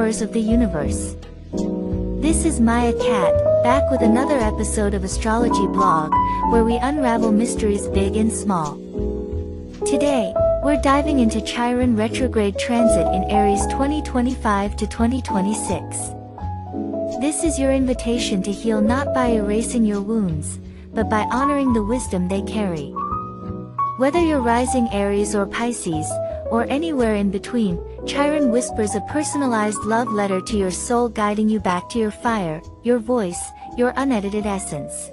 powers of the universe. This is Maya Cat, back with another episode of Astrology Blog, where we unravel mysteries big and small. Today, we're diving into Chiron Retrograde transit in Aries 2025 to 2026. This is your invitation to heal not by erasing your wounds, but by honoring the wisdom they carry. Whether you're rising Aries or Pisces, or anywhere in between, Chiron whispers a personalized love letter to your soul, guiding you back to your fire, your voice, your unedited essence.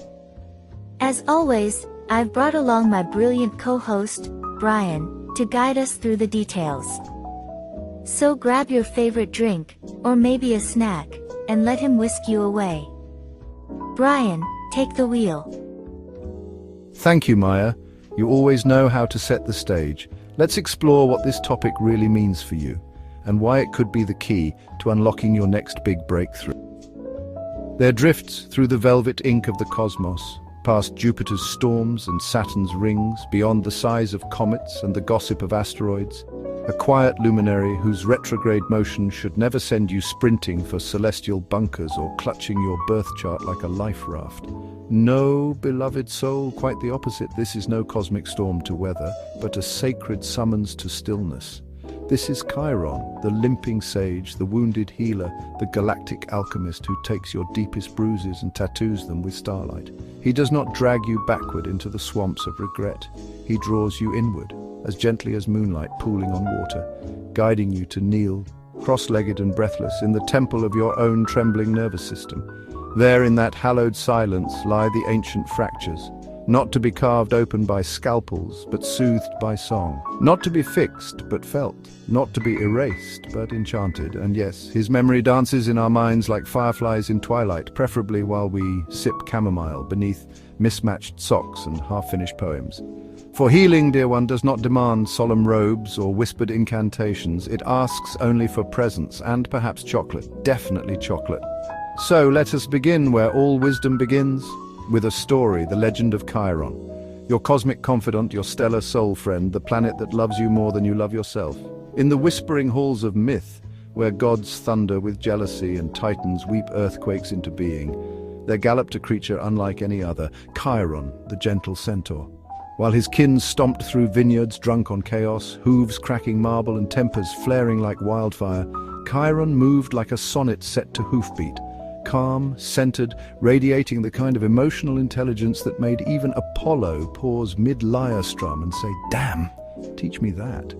As always, I've brought along my brilliant co-host, Brian, to guide us through the details. So grab your favorite drink, or maybe a snack, and let him whisk you away. Brian, take the wheel. Thank you, Maya. You always know how to set the stage. Let's explore what this topic really means for you, and why it could be the key to unlocking your next big breakthrough. There drifts through the velvet ink of the cosmos, past Jupiter's storms and Saturn's rings, beyond the size of comets and the gossip of asteroids, a quiet luminary whose retrograde motion should never send you sprinting for celestial bunkers or clutching your birth chart like a life raft. No, beloved soul, quite the opposite. This is no cosmic storm to weather, but a sacred summons to stillness. This is Chiron, the limping sage, the wounded healer, the galactic alchemist who takes your deepest bruises and tattoos them with starlight. He does not drag you backward into the swamps of regret. He draws you inward, as gently as moonlight pooling on water, guiding you to kneel, cross-legged and breathless, in the temple of your own trembling nervous system. There in that hallowed silence lie the ancient fractures, not to be carved open by scalpels, but soothed by song. Not to be fixed, but felt. Not to be erased, but enchanted. And yes, his memory dances in our minds like fireflies in twilight, preferably while we sip chamomile beneath mismatched socks and half-finished poems. For healing, dear one, does not demand solemn robes or whispered incantations. It asks only for presence and perhaps chocolate, definitely chocolate. So let us begin where all wisdom begins, with a story, the legend of Chiron, your cosmic confidant, your stellar soul friend, the planet that loves you more than you love yourself. In the whispering halls of myth, where gods thunder with jealousy and titans weep earthquakes into being, there galloped a creature unlike any other, Chiron, the gentle centaur. While his kin stomped through vineyards drunk on chaos, hooves cracking marble and tempers flaring like wildfire, Chiron moved like a sonnet set to hoofbeat. Calm, centered, radiating the kind of emotional intelligence that made even Apollo pause mid-lyre strum and say, "Damn, teach me that."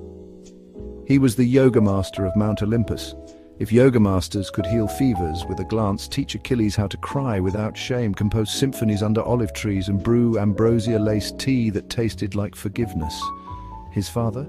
He was the yoga master of Mount Olympus. If yoga masters could heal fevers with a glance, teach Achilles how to cry without shame, compose symphonies under olive trees, and brew ambrosia-laced tea that tasted like forgiveness. His father?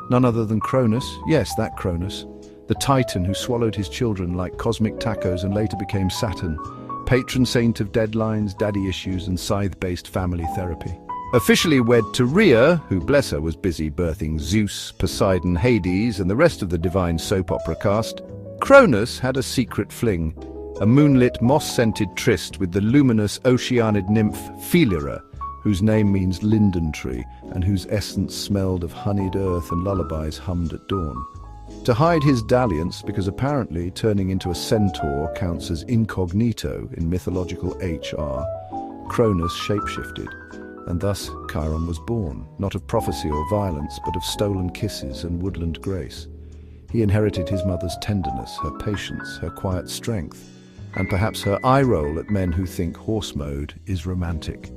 None other than Cronus. Yes, that Cronus. The titan who swallowed his children like cosmic tacos and later became Saturn, patron saint of deadlines, daddy issues, and scythe-based family therapy. Officially wed to Rhea, who, bless her, was busy birthing Zeus, Poseidon, Hades, and the rest of the divine soap opera cast, Cronus had a secret fling, a moonlit, moss-scented tryst with the luminous oceanid nymph Philera, whose name means linden tree, and whose essence smelled of honeyed earth and lullabies hummed at dawn. To hide his dalliance, because apparently turning into a centaur counts as incognito in mythological HR, Cronus shapeshifted, and thus Chiron was born, not of prophecy or violence, but of stolen kisses and woodland grace. He inherited his mother's tenderness, her patience, her quiet strength, and perhaps her eye roll at men who think horse mode is romantic.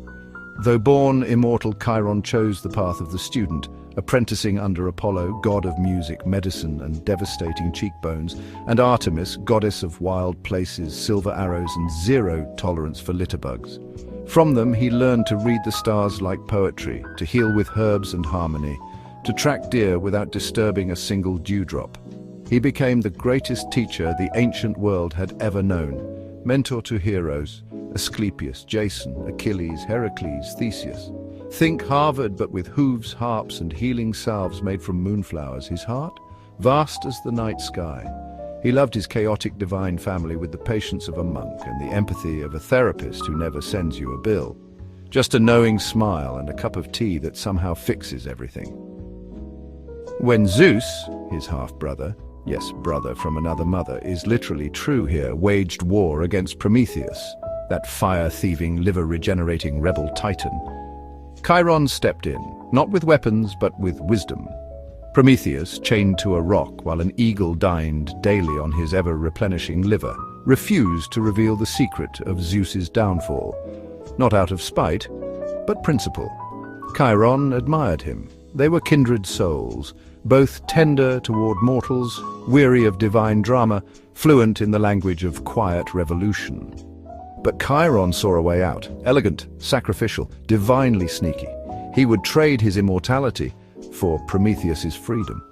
Though born immortal, Chiron chose the path of the student, apprenticing under Apollo, god of music, medicine, and devastating cheekbones, and Artemis, goddess of wild places, silver arrows, and zero tolerance for litterbugs. From them, he learned to read the stars like poetry, to heal with herbs and harmony, to track deer without disturbing a single dewdrop. He became the greatest teacher the ancient world had ever known, mentor to heroes, Asclepius, Jason, Achilles, Heracles, Theseus. Think Harvard, but with hooves, harps, and healing salves made from moonflowers. His heart? Vast as the night sky. He loved his chaotic divine family with the patience of a monk and the empathy of a therapist who never sends you a bill. Just a knowing smile and a cup of tea that somehow fixes everything. When Zeus, his half-brother, yes, brother from another mother, is literally true here, waged war against Prometheus, that fire-thieving, liver-regenerating rebel titan. Chiron stepped in, not with weapons, but with wisdom. Prometheus, chained to a rock while an eagle dined daily on his ever-replenishing liver, refused to reveal the secret of Zeus's downfall, not out of spite, but principle. Chiron admired him. They were kindred souls, both tender toward mortals, weary of divine drama, fluent in the language of quiet revolution. But Chiron saw a way out, elegant, sacrificial, divinely sneaky. He would trade his immortality for Prometheus's freedom.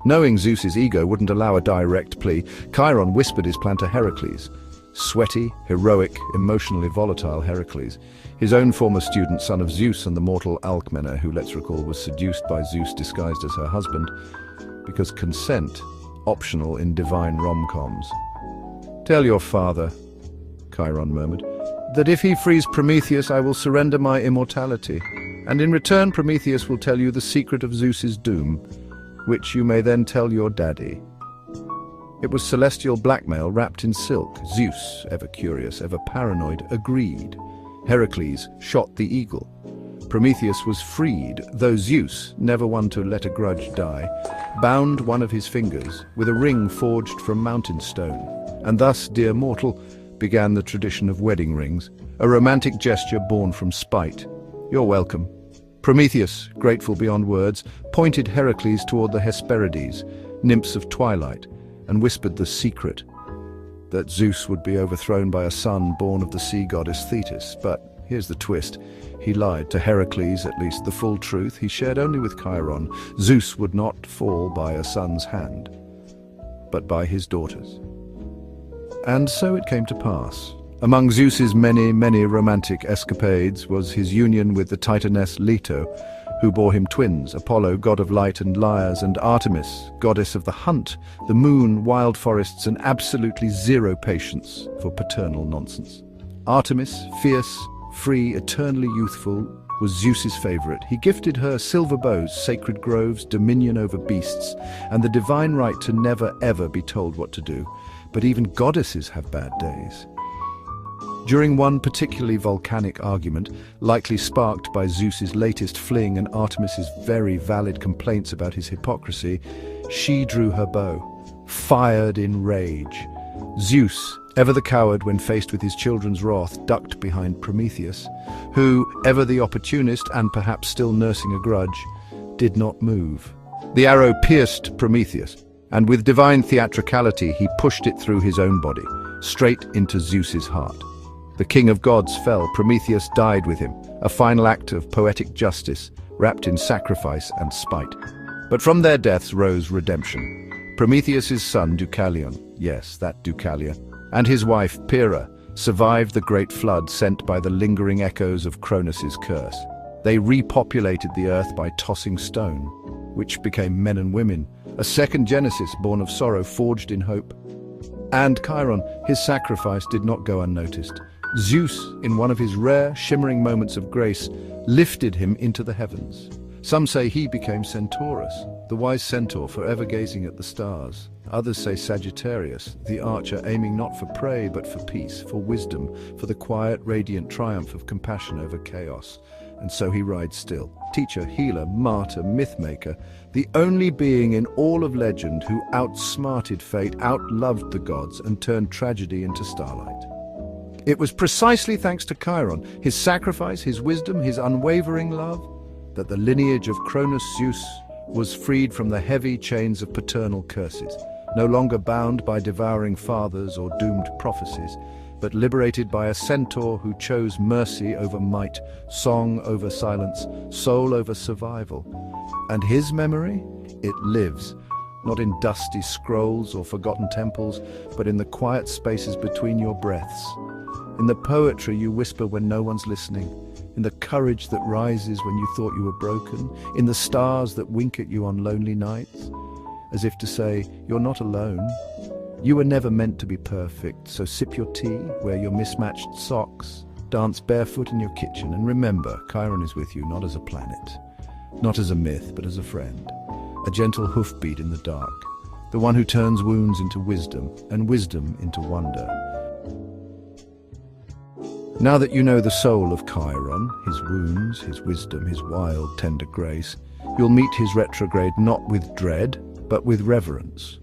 Knowing Zeus's ego wouldn't allow a direct plea, Chiron whispered his plan to Heracles. Sweaty, heroic, emotionally volatile Heracles, his own former student, son of Zeus and the mortal Alcmena, who, let's recall, was seduced by Zeus disguised as her husband, because consent, optional in divine rom-coms. "Tell your father," Chiron murmured, "that if he frees Prometheus, I will surrender my immortality, and in return Prometheus will tell you the secret of Zeus's doom, which you may then tell your daddy." It was celestial blackmail wrapped in silk. Zeus, ever curious, ever paranoid, agreed. Heracles shot the eagle. Prometheus was freed, though Zeus, never one to let a grudge die, bound one of his fingers with a ring forged from mountain stone. And thus, dear mortal, began the tradition of wedding rings, a romantic gesture born from spite. "You're welcome." Prometheus, grateful beyond words, pointed Heracles toward the Hesperides, nymphs of twilight, and whispered the secret, that Zeus would be overthrown by a son born of the sea goddess Thetis. But here's the twist. He lied to Heracles, at least the full truth he shared only with Chiron. Zeus would not fall by a son's hand, but by his daughter's. And so it came to pass. Among Zeus's many, many romantic escapades was his union with the Titaness Leto, who bore him twins, Apollo, god of light and lyres, and Artemis, goddess of the hunt, the moon, wild forests, and absolutely zero patience for paternal nonsense. Artemis, fierce, free, eternally youthful, was Zeus's favorite. He gifted her silver bows, sacred groves, dominion over beasts, and the divine right to never ever be told what to do. But even goddesses have bad days. During one particularly volcanic argument, likely sparked by Zeus's latest fling and Artemis's very valid complaints about his hypocrisy, she drew her bow, fired in rage. Zeus, ever the coward when faced with his children's wrath, ducked behind Prometheus, who, ever the opportunist and perhaps still nursing a grudge, did not move. The arrow pierced Prometheus, and with divine theatricality he pushed it through his own body, straight into Zeus's heart. The king of gods fell. Prometheus died with him, a final act of poetic justice, wrapped in sacrifice and spite. But from their deaths rose redemption. Prometheus's son, Deucalion, yes, that Deucalion, and his wife, Pyrrha, survived the great flood sent by the lingering echoes of Cronus's curse. They repopulated the earth by tossing stone, which became men and women, a second Genesis born of sorrow, forged in hope. And Chiron, his sacrifice did not go unnoticed. Zeus, in one of his rare, shimmering moments of grace, lifted him into the heavens. Some say he became Centaurus, the wise centaur forever gazing at the stars. Others say Sagittarius, the archer aiming not for prey but for peace, for wisdom, for the quiet, radiant triumph of compassion over chaos. And so he rides still. Teacher, healer, martyr, mythmaker, the only being in all of legend who outsmarted fate, outloved the gods, and turned tragedy into starlight. It was precisely thanks to Chiron, his sacrifice, his wisdom, his unwavering love, that the lineage of Cronus Zeus was freed from the heavy chains of paternal curses, no longer bound by devouring fathers or doomed prophecies, but liberated by a centaur who chose mercy over might, song over silence, soul over survival. And his memory? It lives, not in dusty scrolls or forgotten temples, but in the quiet spaces between your breaths, in the poetry you whisper when no one's listening, in the courage that rises when you thought you were broken, in the stars that wink at you on lonely nights, as if to say, you're not alone. You were never meant to be perfect, so sip your tea, wear your mismatched socks, dance barefoot in your kitchen, and remember, Chiron is with you not as a planet, not as a myth, but as a friend, a gentle hoofbeat in the dark, the one who turns wounds into wisdom and wisdom into wonder. Now that you know the soul of Chiron, his wounds, his wisdom, his wild, tender grace, you'll meet his retrograde not with dread, but with reverence.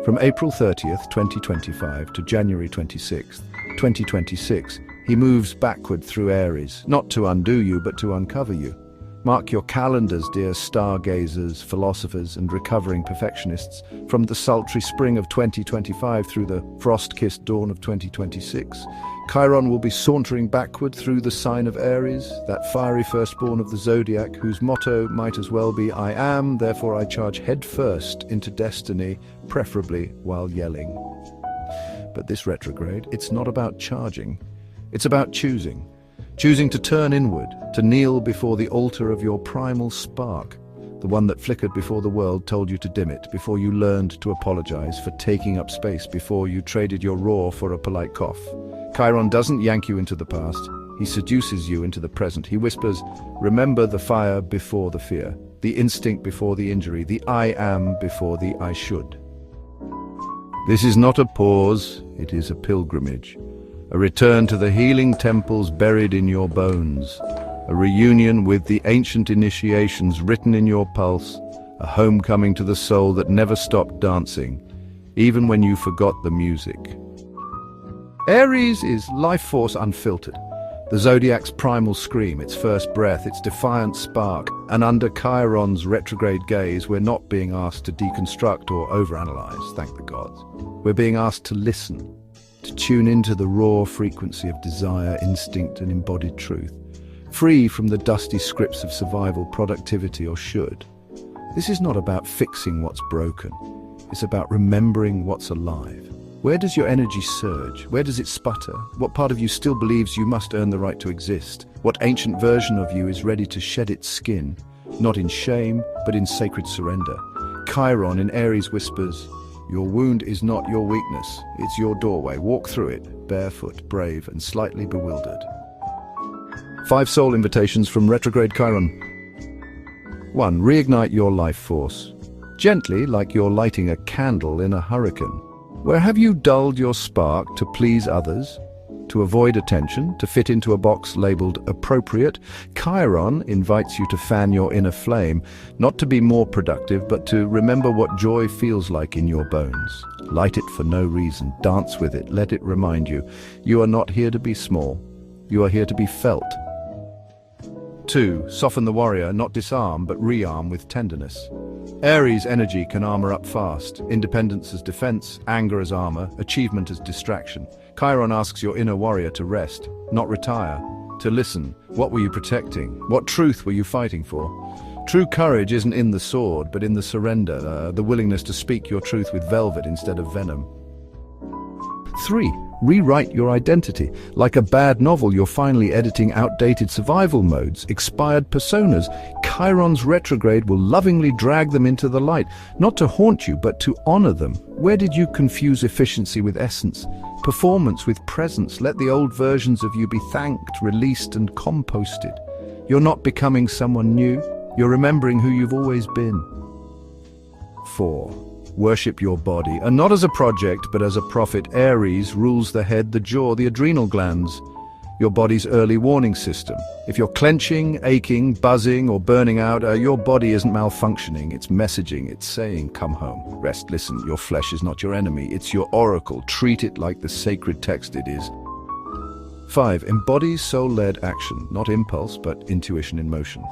From April 30th, 2025 to January 26th, 2026, he moves backward through Aries, not to undo you, but to uncover you. Mark your calendars, dear stargazers, philosophers, and recovering perfectionists, from the sultry spring of 2025 through the frost-kissed dawn of 2026. Chiron will be sauntering backward through the sign of Aries, that fiery firstborn of the zodiac whose motto might as well be "I am, therefore I charge head first into destiny, preferably while yelling." But this retrograde, it's not about charging. It's about choosing. Choosing to turn inward, to kneel before the altar of your primal spark, the one that flickered before the world told you to dim it, before you learned to apologize for taking up space, before you traded your roar for a polite cough. Chiron doesn't yank you into the past, he seduces you into the present. He whispers, remember the fire before the fear, the instinct before the injury, the I am before the I should. This is not a pause, it is a pilgrimage. A return to the healing temples buried in your bones, a reunion with the ancient initiations written in your pulse, a homecoming to the soul that never stopped dancing, even when you forgot the music. Aries is life force unfiltered, the zodiac's primal scream, its first breath, its defiant spark, and under Chiron's retrograde gaze, we're not being asked to deconstruct or overanalyze, thank the gods. We're being asked to listen, to tune into the raw frequency of desire, instinct, and embodied truth, free from the dusty scripts of survival, productivity, or should. This is not about fixing what's broken. It's about remembering what's alive. Where does your energy surge? Where does it sputter? What part of you still believes you must earn the right to exist? What ancient version of you is ready to shed its skin, not in shame, but in sacred surrender? Chiron in Aries whispers, your wound is not your weakness, it's your doorway. Walk through it, barefoot, brave, and slightly bewildered. 5 soul invitations from retrograde Chiron. 1. Reignite your life force. Gently, like you're lighting a candle in a hurricane. Where have you dulled your spark to please others, to avoid attention, to fit into a box labeled appropriate? Chiron invites you to fan your inner flame, not to be more productive, but to remember what joy feels like in your bones. Light it for no reason, dance with it, let it remind you, you are not here to be small, you are here to be felt. 2. Soften the warrior, not disarm, but rearm with tenderness. Aries energy can armor up fast, independence as defense, anger as armor, achievement as distraction. Chiron asks your inner warrior to rest, not retire, to listen. What were you protecting? What truth were you fighting for? True courage isn't in the sword, but in the surrender, the willingness to speak your truth with velvet instead of venom. 3. Rewrite your identity. Like a bad novel, you're finally editing outdated survival modes, expired personas. Chiron's retrograde will lovingly drag them into the light, not to haunt you, but to honor them. Where did you confuse efficiency with essence, performance with presence? Let the old versions of you be thanked, released, and composted. You're not becoming someone new, you're remembering who you've always been. 4. Worship your body, and not as a project, but as a prophet. Aries rules the head, the jaw, the adrenal glands, your body's early warning system. If you're clenching, aching, buzzing, or burning out, your body isn't malfunctioning, it's messaging, it's saying, come home, rest, listen, your flesh is not your enemy, it's your oracle, treat it like the sacred text it is. 5. Embody soul-led action, not impulse, but intuition in motion.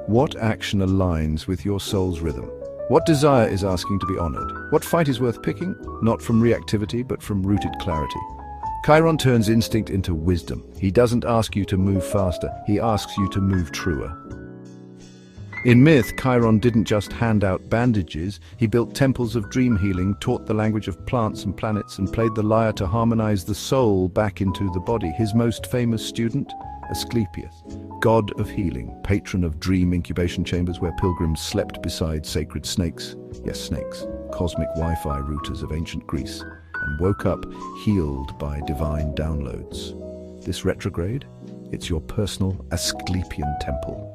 What action aligns with your soul's rhythm? What desire is asking to be honored? What fight is worth picking? Not from reactivity, but from rooted clarity. Chiron turns instinct into wisdom. He doesn't ask you to move faster, he asks you to move truer. In myth, Chiron didn't just hand out bandages, he built temples of dream healing, taught the language of plants and planets, and played the lyre to harmonize the soul back into the body. His most famous student? Asclepius, god of healing, patron of dream incubation chambers where pilgrims slept beside sacred snakes, yes, snakes, cosmic Wi-Fi routers of ancient Greece, and woke up healed by divine downloads. This retrograde, it's your personal Asclepian temple.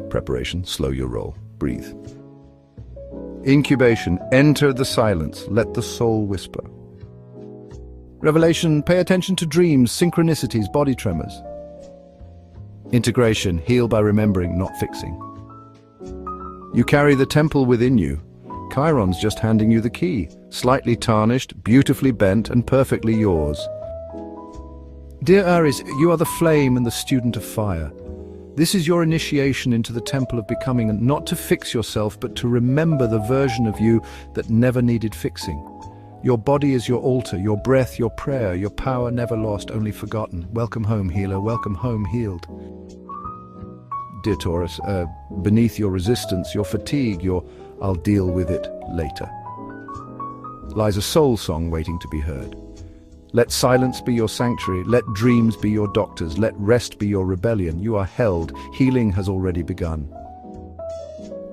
Preparation, slow your roll, breathe. Incubation, enter the silence, let the soul whisper. Revelation, pay attention to dreams, synchronicities, body tremors. Integration, heal by remembering, not fixing. You carry the temple within you. Chiron's just handing you the key, slightly tarnished, beautifully bent, and perfectly yours. Dear Aries, you are the flame and the student of fire. This is your initiation into the temple of becoming, and not to fix yourself, but to remember the version of you that never needed fixing. Your body is your altar, your breath your prayer, your power never lost, only forgotten. Welcome home, healer, welcome home, healed. Dear Taurus, beneath your resistance, your fatigue, your "I'll deal with it later," lies a soul song waiting to be heard. Let silence be your sanctuary, let dreams be your doctors, let rest be your rebellion. You are held, healing has already begun.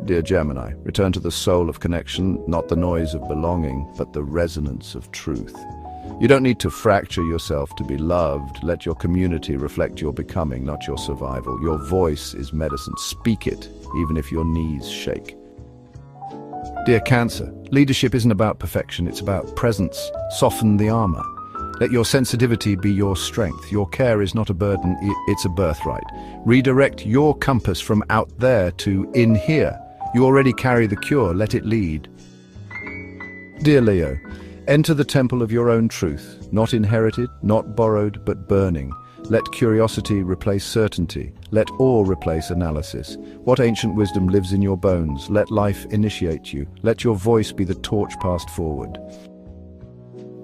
Dear Gemini, return to the soul of connection, not the noise of belonging, but the resonance of truth. You don't need to fracture yourself to be loved. Let your community reflect your becoming, not your survival. Your voice is medicine. Speak it, even if your knees shake. Dear Cancer, leadership isn't about perfection, it's about presence. Soften the armor. Let your sensitivity be your strength. Your care is not a burden, it's a birthright. Redirect your compass from out there to in here. You already carry the cure, let it lead. Dear Leo, enter the temple of your own truth, not inherited, not borrowed, but burning. Let curiosity replace certainty. Let awe replace analysis. What ancient wisdom lives in your bones? Let life initiate you. Let your voice be the torch passed forward.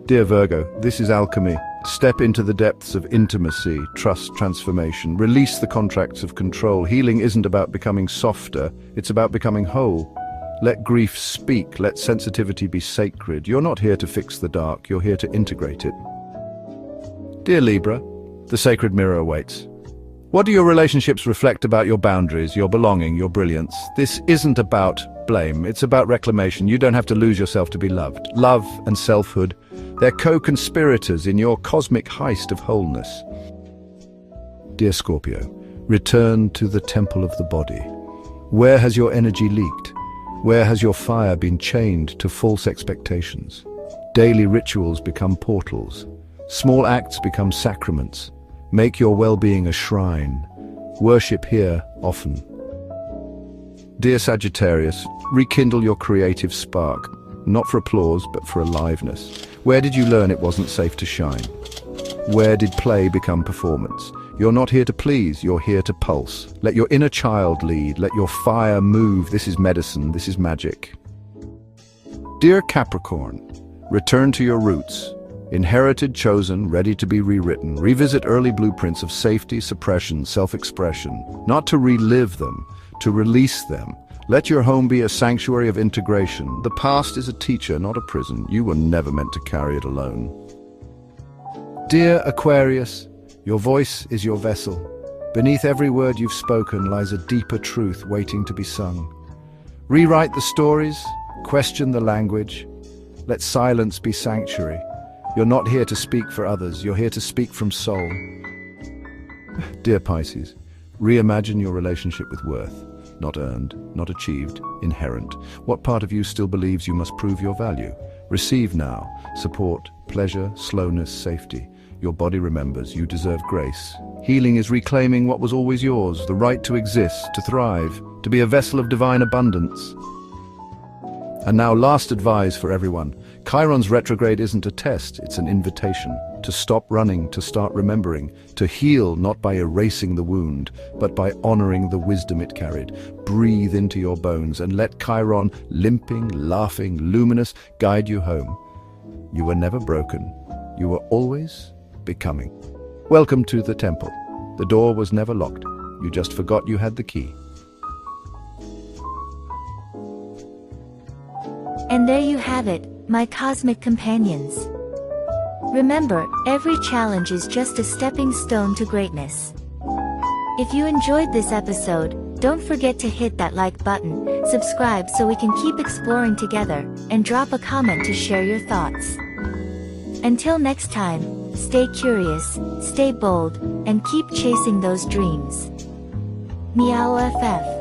Dear Virgo, this is alchemy. Step into the depths of intimacy, trust, transformation. Release the contracts of control. Healing isn't about becoming softer, it's about becoming whole. Let grief speak, let sensitivity be sacred. You're not here to fix the dark, you're here to integrate it. Dear Libra, the sacred mirror awaits. What do your relationships reflect about your boundaries, your belonging, your brilliance? This isn't about blame, it's about reclamation. You don't have to lose yourself to be loved. Love and selfhood, they're co-conspirators in your cosmic heist of wholeness. Dear Scorpio, return to the temple of the body. Where has your energy leaked? Where has your fire been chained to false expectations? Daily rituals become portals. Small acts become sacraments. Make your well-being a shrine. Worship here often. Dear Sagittarius, rekindle your creative spark. Not for applause, but for aliveness. Where did you learn it wasn't safe to shine? Where did play become performance? You're not here to please, you're here to pulse. Let your inner child lead, let your fire move. This is medicine, this is magic. Dear Capricorn, return to your roots. Inherited, chosen, ready to be rewritten. Revisit early blueprints of safety, suppression, self-expression. Not to relive them, to release them. Let your home be a sanctuary of integration. The past is a teacher, not a prison. You were never meant to carry it alone. Dear Aquarius, your voice is your vessel. Beneath every word you've spoken lies a deeper truth waiting to be sung. Rewrite the stories, question the language. Let silence be sanctuary. You're not here to speak for others, you're here to speak from soul. Dear Pisces, reimagine your relationship with worth. Not earned, not achieved, inherent. What part of you still believes you must prove your value? Receive now. Support, pleasure, slowness, safety. Your body remembers you deserve grace. Healing is reclaiming what was always yours, the right to exist, to thrive, to be a vessel of divine abundance. And now, last advice for everyone. Chiron's retrograde isn't a test, it's an invitation. To stop running, to start remembering. To heal not by erasing the wound, but by honoring the wisdom it carried. Breathe into your bones and let Chiron, limping, laughing, luminous, guide you home. You were never broken. You were always becoming. Welcome to the temple. The door was never locked. You just forgot you had the key. And there you have it, my cosmic companions. Remember, every challenge is just a stepping stone to greatness. If you enjoyed this episode, don't forget to hit that like button, subscribe so we can keep exploring together, and drop a comment to share your thoughts. Until next time, stay curious, stay bold, and keep chasing those dreams. Meow FF.